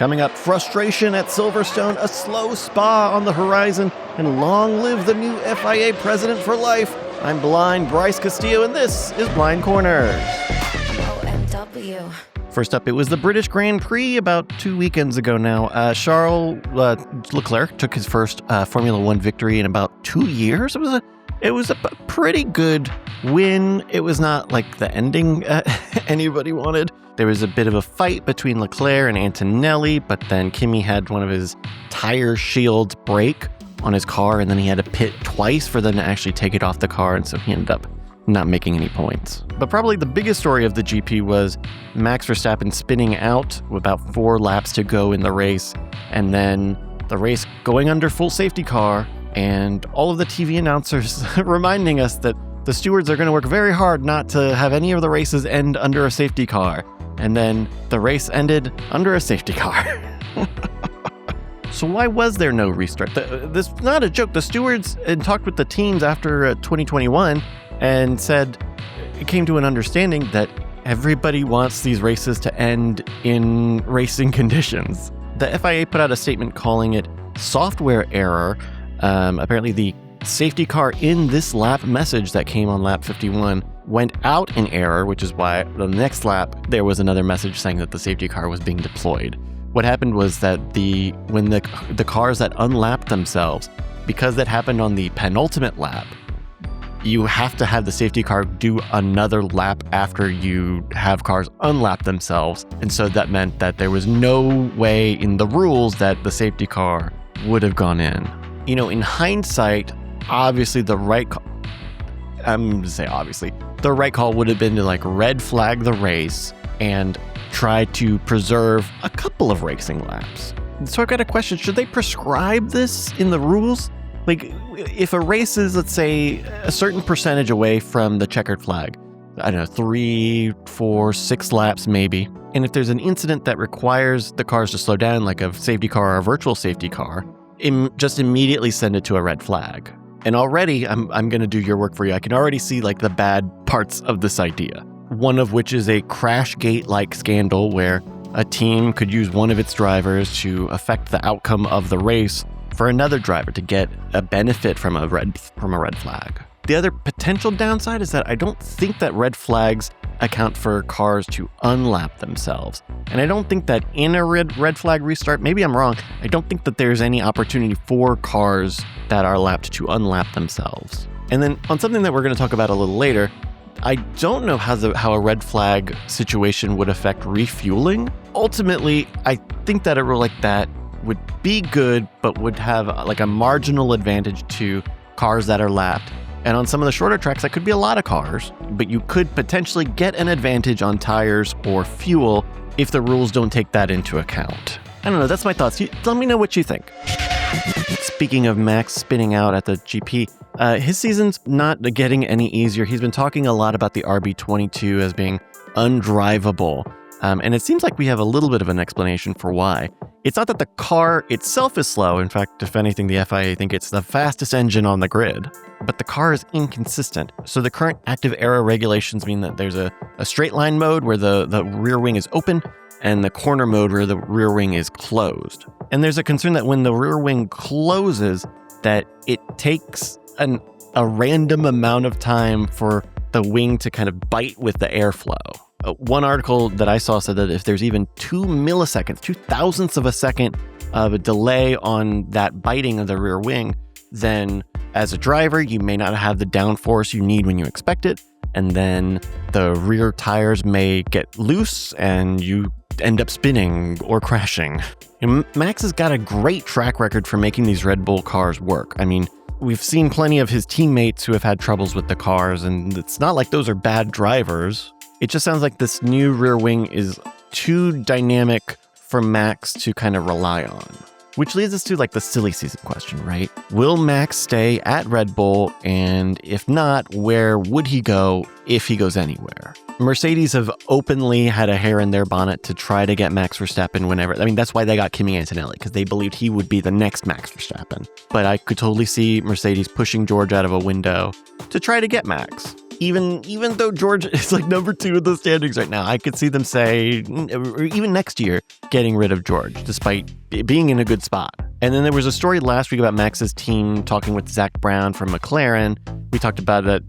Coming up, frustration at Silverstone, a slow Spa on the horizon, and long live the new FIA President-for-life. I'm Blind Bryce Castillo, and this is Blind Corners. OMW. First up, it was the British Grand Prix about 2 weekends ago now. Charles Leclerc took his first Formula One victory in about 2 years. It was a pretty good win. It was not like the ending anybody wanted. There was a bit of a fight between Leclerc and Antonelli, but then Kimi had one of his tire shields break on his car, and then he had to pit twice for them to actually take it off the car, and so he ended up not making any points. But probably the biggest story of the GP was Max Verstappen spinning out with about 4 laps to go in the race, and then the race going under full safety car, and all of the TV announcers reminding us that the stewards are going to work very hard not to have any of the races end under a safety car. And then the race ended under a safety car. So why was there no restart? This is not a joke. The stewards talked with the teams after 2021 and said it came to an understanding that everybody wants these races to end in racing conditions. The FIA put out a statement calling it software error. Apparently the safety car in this lap message that came on lap 51 went out in error, which is why the next lap there was another message saying that the safety car was being deployed. What happened was that when the cars that unlapped themselves, because that happened on the penultimate lap, you have to have the safety car do another lap after you have cars unlap themselves. And so that meant that there was no way in the rules that the safety car would have gone in. You know, in hindsight, obviously the right call, the right call would have been to red flag the race and try to preserve a couple of racing laps. So I've got a question. Should they prescribe this in the rules? If a race is, let's say, a certain percentage away from the checkered flag, I don't know, 3, 4, 6 laps maybe, and if there's an incident that requires the cars to slow down, like a safety car or a virtual safety car, just immediately send it to a red flag. And already, I'm going to do your work for you. I can already see the bad parts of this idea. One of which is a Crashgate-like scandal where a team could use one of its drivers to affect the outcome of the race for another driver to get a benefit from a red flag. The other potential downside is that I don't think that red flags account for cars to unlap themselves. And I don't think that in a red flag restart, maybe I'm wrong, I don't think that there's any opportunity for cars that are lapped to unlap themselves. And then on something that we're going to talk about a little later, I don't know how a red flag situation would affect refueling. Ultimately, I think that a rule like that would be good, but would have a marginal advantage to cars that are lapped. And on some of the shorter tracks, that could be a lot of cars, but you could potentially get an advantage on tires or fuel if the rules don't take that into account. I don't know, that's my thoughts. Let me know what you think. Speaking of Max spinning out at the GP, his season's not getting any easier. He's been talking a lot about the RB22 as being undrivable. And it seems like we have a little bit of an explanation for why. It's not that the car itself is slow. In fact, if anything, the FIA think it's the fastest engine on the grid. But the car is inconsistent. So the current active aero regulations mean that there's a straight line mode where the rear wing is open and the corner mode where the rear wing is closed. And there's a concern that when the rear wing closes, that it takes a random amount of time for the wing to kind of bite with the airflow. One article that I saw said that if there's even 2 milliseconds, 2,000ths of a second of a delay on that biting of the rear wing, then as a driver, you may not have the downforce you need when you expect it. And then the rear tires may get loose and you end up spinning or crashing. And Max has got a great track record for making these Red Bull cars work. I mean, we've seen plenty of his teammates who have had troubles with the cars, and it's not like those are bad drivers. It just sounds like this new rear wing is too dynamic for Max to kind of rely on. Which leads us to the silly season question, right? Will Max stay at Red Bull? And if not, where would he go if he goes anywhere? Mercedes have openly had a hair in their bonnet to try to get Max Verstappen whenever. I mean, that's why they got Kimi Antonelli, because they believed he would be the next Max Verstappen. But I could totally see Mercedes pushing George out of a window to try to get Max. Even though George is like number 2 in the standings right now, I could see them say, or even next year, getting rid of George, despite being in a good spot. And then there was a story last week about Max's team talking with Zach Brown from McLaren. We talked about that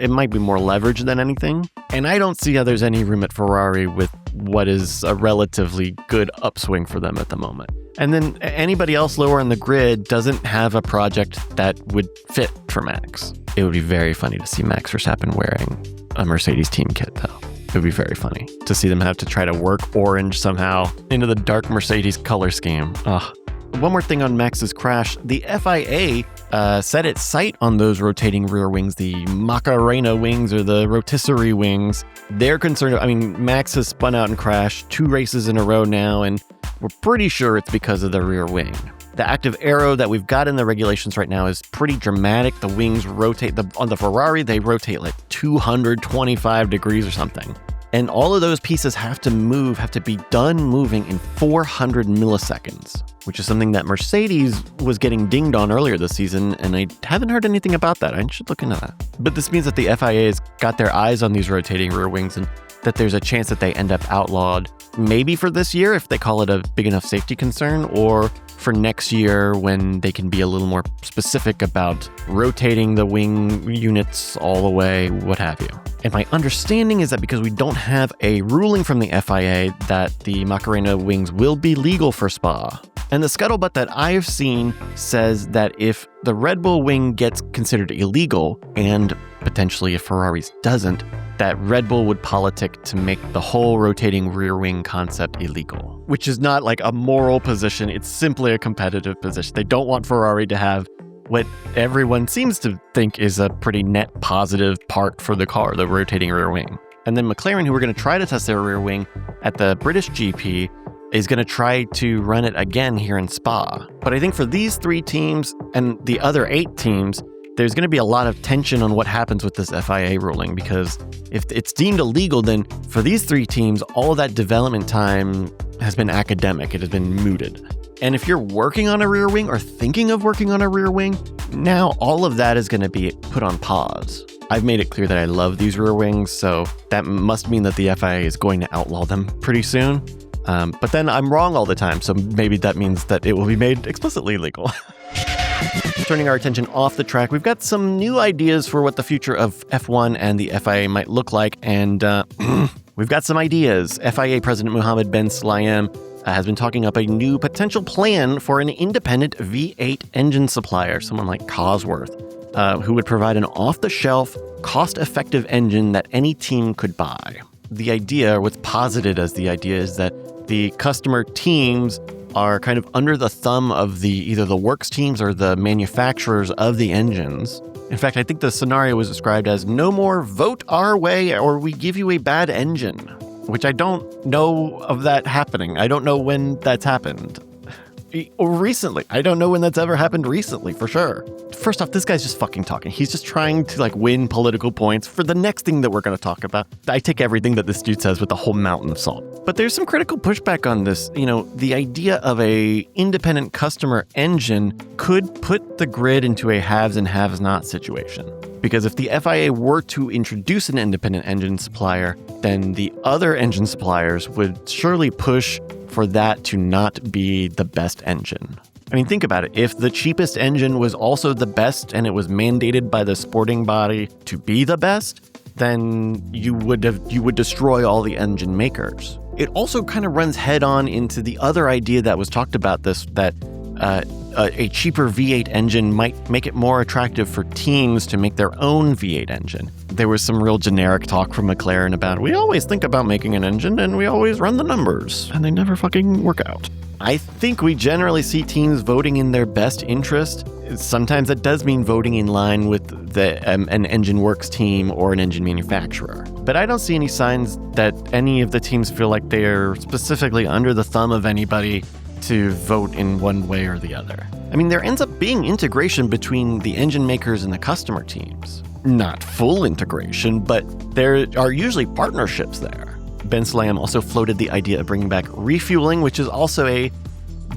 it might be more leverage than anything. And I don't see how there's any room at Ferrari with what is a relatively good upswing for them at the moment. And then anybody else lower on the grid doesn't have a project that would fit for Max. It would be very funny to see Max Verstappen wearing a Mercedes team kit, though. It would be very funny to see them have to try to work orange somehow into the dark Mercedes color scheme. Ugh. One more thing on Max's crash. The FIA set its sight on those rotating rear wings, the Macarena wings or the rotisserie wings. They're concerned. I mean, Max has spun out and crashed 2 races in a row now, and we're pretty sure it's because of the rear wing. The active aero that we've got in the regulations right now is pretty dramatic. The wings rotate. On the Ferrari, they rotate like 225 degrees or something. And all of those pieces have to be done moving in 400 milliseconds, which is something that Mercedes was getting dinged on earlier this season, and I haven't heard anything about that. I should look into that. But this means that the FIA has got their eyes on these rotating rear wings and that there's a chance that they end up outlawed, maybe for this year if they call it a big enough safety concern, or for next year when they can be a little more specific about rotating the wing units all the way, what have you. And my understanding is that because we don't have a ruling from the FIA that the Macarena wings will be legal for Spa. And the scuttlebutt that I've seen says that if the Red Bull wing gets considered illegal, and potentially if Ferrari's doesn't, that Red Bull would politic to make the whole rotating rear wing concept illegal, which is not like a moral position. It's simply a competitive position. They don't want Ferrari to have what everyone seems to think is a pretty net positive part for the car, the rotating rear wing. And then McLaren, who are going to try to test their rear wing at the British GP, is going to try to run it again here in Spa. But I think for these 3 teams and the other 8 teams, there's going to be a lot of tension on what happens with this FIA ruling, because if it's deemed illegal, then for these 3 teams, all of that development time has been academic. It has been mooted. And if you're working on a rear wing or thinking of working on a rear wing, now all of that is going to be put on pause. I've made it clear that I love these rear wings, so that must mean that the FIA is going to outlaw them pretty soon. But then I'm wrong all the time, so maybe that means that it will be made explicitly illegal. Turning our attention off the track, we've got some new ideas for what the future of F1 and the FIA might look like, and we've got some ideas. FIA President Mohammed bin Sulayem has been talking up a new potential plan for an independent V8 engine supplier, someone like Cosworth, who would provide an off-the-shelf, cost-effective engine that any team could buy. The idea, what's posited as the idea, is that the customer teams are kind of under the thumb of either the works teams or the manufacturers of the engines. In fact, I think the scenario was described as no more vote our way or we give you a bad engine, which I don't know of that happening. I don't know when that's happened. Or recently. I don't know when that's ever happened recently, for sure. First off, this guy's just fucking talking. He's just trying to win political points for the next thing that we're going to talk about. I take everything that this dude says with a whole mountain of salt. But there's some critical pushback on this. The idea of a independent customer engine could put the grid into a haves and haves not situation. Because if the FIA were to introduce an independent engine supplier, then the other engine suppliers would surely push for that to not be the best engine. I mean, think about it. If the cheapest engine was also the best and it was mandated by the sporting body to be the best, then you would destroy all the engine makers. It also kind of runs head on into the other idea that was talked about that a cheaper V8 engine might make it more attractive for teams to make their own V8 engine. There was some real generic talk from McLaren about, we always think about making an engine and we always run the numbers, and they never fucking work out. I think we generally see teams voting in their best interest. Sometimes that does mean voting in line with an engine works team or an engine manufacturer. But I don't see any signs that any of the teams feel like they're specifically under the thumb of anybody to vote in one way or the other. I mean, there ends up being integration between the engine makers and the customer teams. Not full integration, but there are usually partnerships there. Ben Sulayem also floated the idea of bringing back refueling, which is also a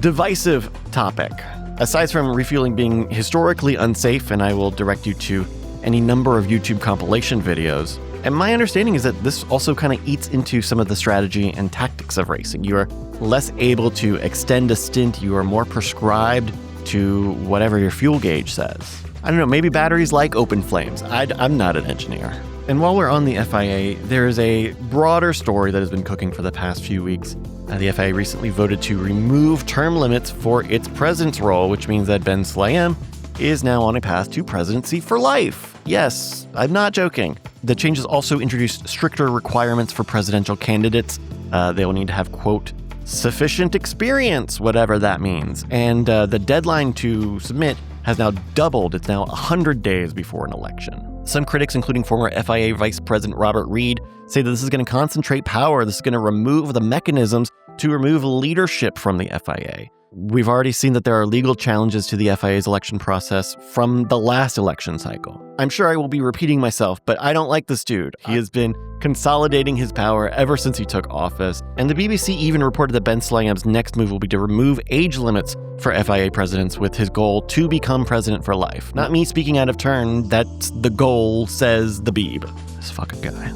divisive topic. Aside from refueling being historically unsafe, and I will direct you to any number of YouTube compilation videos. And my understanding is that this also kind of eats into some of the strategy and tactics of racing. You are less able to extend a stint. You are more prescribed to whatever your fuel gauge says. I don't know, maybe batteries like open flames. I'm not an engineer. And while we're on the FIA, there is a broader story that has been cooking for the past few weeks. The FIA recently voted to remove term limits for its president's role, which means that Ben Sulayem is now on a path to presidency for life. Yes, I'm not joking. The changes also introduced stricter requirements for presidential candidates. They will need to have, quote, sufficient experience, whatever that means. And the deadline to submit has now doubled. It's now 100 days before an election. Some critics, including former FIA Vice President Robert Reid, say that this is going to concentrate power. This is going to remove the mechanisms to remove leadership from the FIA. We've already seen that there are legal challenges to the FIA's election process from the last election cycle. I'm sure I will be repeating myself, but I don't like this dude. He has been consolidating his power ever since he took office. And the BBC even reported that Ben Sulayem's next move will be to remove age limits for FIA presidents with his goal to become president for life. Not me speaking out of turn. That's the goal, says the Beeb. This fucking guy.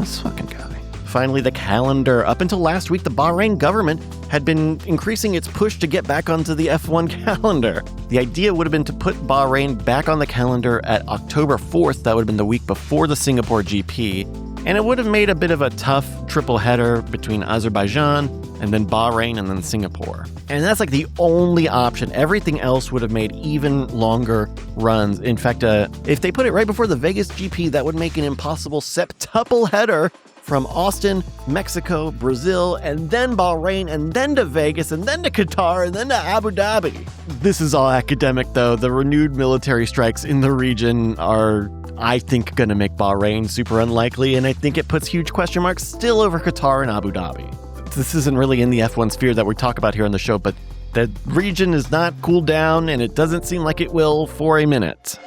Finally, the calendar. Up until last week, the Bahrain government had been increasing its push to get back onto the F1 calendar. The idea would have been to put Bahrain back on the calendar at October 4th. That would have been the week before the Singapore GP. And it would have made a bit of a tough triple header between Azerbaijan and then Bahrain and then Singapore. And that's like the only option. Everything else would have made even longer runs. In fact, if they put it right before the Vegas GP, that would make an impossible septuple header from Austin, Mexico, Brazil, and then Bahrain, and then to Vegas, and then to Qatar, and then to Abu Dhabi. This is all academic, though. The renewed military strikes in the region are, I think, going to make Bahrain super unlikely, and I think it puts huge question marks still over Qatar and Abu Dhabi. This isn't really in the F1 sphere that we talk about here on the show, but the region is not cooled down, and it doesn't seem like it will for a minute.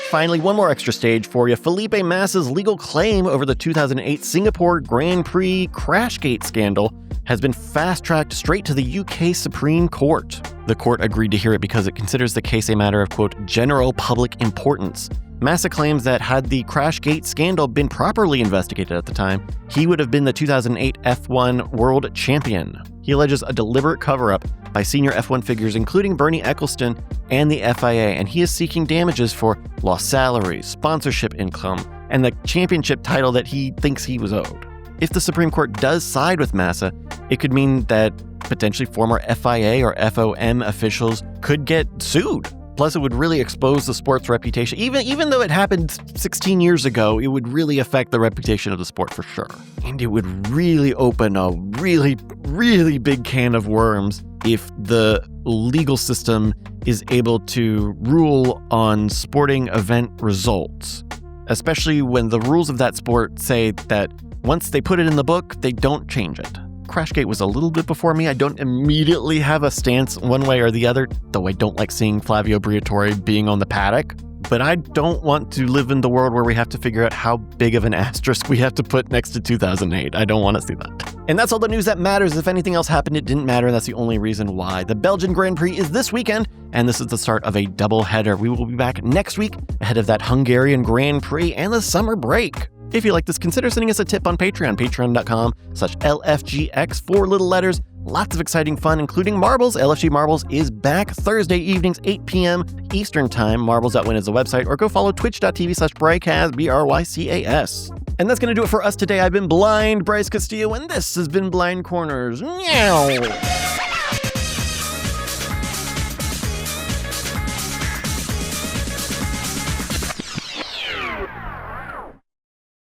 Finally, one more extra stage for you. Felipe Massa's legal claim over the 2008 Singapore Grand Prix Crashgate scandal has been fast-tracked straight to the UK Supreme Court. The court agreed to hear it because it considers the case a matter of, quote, general public importance. Massa claims that had the Crashgate scandal been properly investigated at the time, he would have been the 2008 F1 world champion. He alleges a deliberate cover-up by senior F1 figures, including Bernie Ecclestone and the FIA, and he is seeking damages for lost salaries, sponsorship income, and the championship title that he thinks he was owed. If the Supreme Court does side with Massa, it could mean that potentially former FIA or FOM officials could get sued. Plus, it would really expose the sport's reputation. Even though it happened 16 years ago, it would really affect the reputation of the sport for sure. And it would really open a really, really big can of worms if the legal system is able to rule on sporting event results, especially when the rules of that sport say that once they put it in the book, they don't change it. Crashgate was a little bit before me. I don't immediately have a stance one way or the other, though I don't like seeing Flavio Briatore being on the paddock. But I don't want to live in the world where we have to figure out how big of an asterisk we have to put next to 2008. I don't want to see that. And that's all the news that matters. If anything else happened, it didn't matter. That's the only reason why. The Belgian Grand Prix is this weekend, and this is the start of a double header. We will be back next week ahead of that Hungarian Grand Prix and the summer break. If you like this, consider sending us a tip on Patreon, patreon.com/LFGX, 4 little letters. Lots of exciting fun, including Marbles. LFG Marbles is back Thursday evenings, 8 p.m. Eastern Time. Marbles.win is the website, or go follow twitch.tv/Brycast, BRYCAS. And that's going to do it for us today. I've been Blind Bryce Castillo, and this has been Blind Corners. Meow.